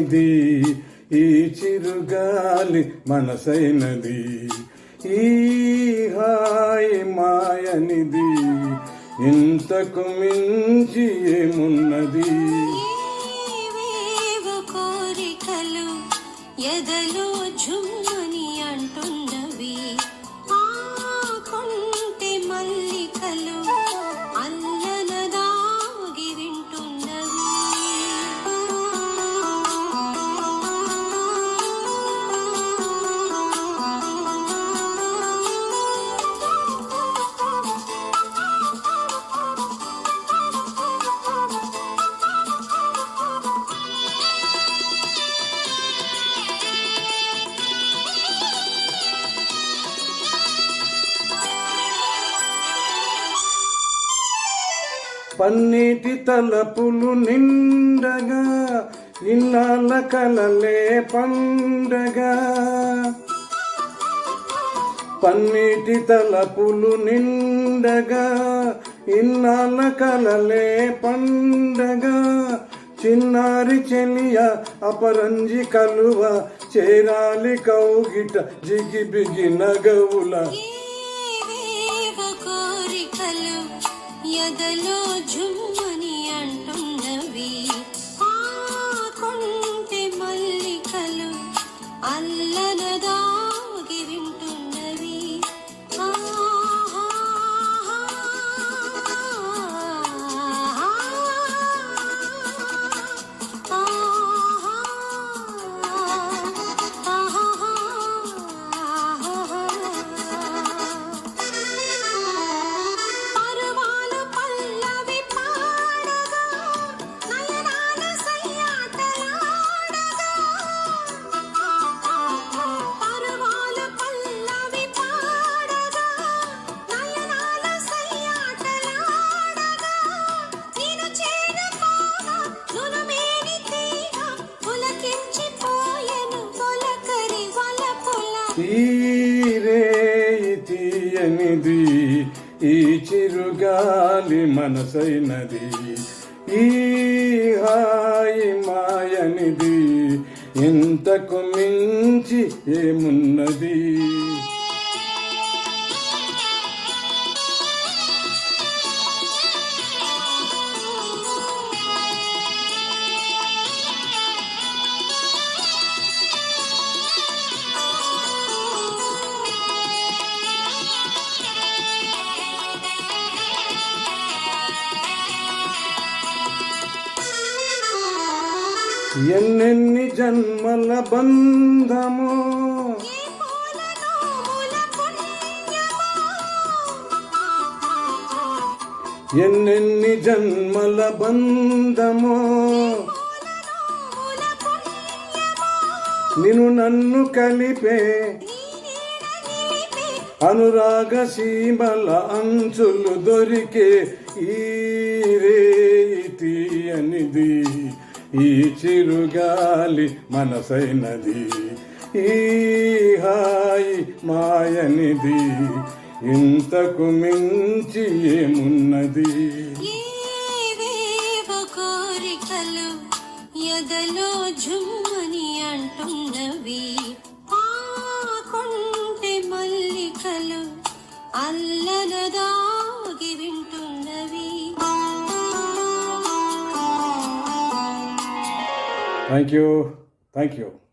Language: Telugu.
మాయనిది ఈ చిరుగాలి మనసైనది, ఈ హాయి మాయనిది ఇంతకు మించి ఏమున్నది. కోరికలు ఎదలో జుమ్మని అంటున్నవి, ఆ కొంటె మల్లికలు అల్లనదాగి వింటున్నవి. పన్నీటి తలపులు నిండగా ఇన్నాళ్ళ కలలే పండగా, పన్నీటి తలపులు నిండగా ఇన్నాళ్ళ కలలే పండగా, చిన్నారి చెలియ అపరంజి కలువ చేరాలి కౌగిట జిగిబిగి నగవుల. ఎదలో జుమ్మని అంటున్నవి, ఆ కొంటె మల్లికలు అల్లనదాగి వింటున్నవి. ఈ రేయి తీయనిది ఈ చిరుగాలి మనసైనది, ఈ హాయి మాయనిది ఇంతకు మించి ఏమున్నది. ఎన్నెన్ని జన్మల బంధమో, ఎన్నెన్ని జన్మల బంధమో, నిన్ను నన్ను కలిపే అనురాగ సీమల అంచులు దొరికే ఈ రేయి తీయనిది ఈ చిరుగాలి మనసైనది, ఈ హాయి మాయనిది ఇంతకు మించి ఏమున్నది. కోరికలు ఎదలో జుమ్మని అంటున్నవి, ఆ కొంటె మల్లికలు అల్లనదాగి వింటున్నవి. Thank you.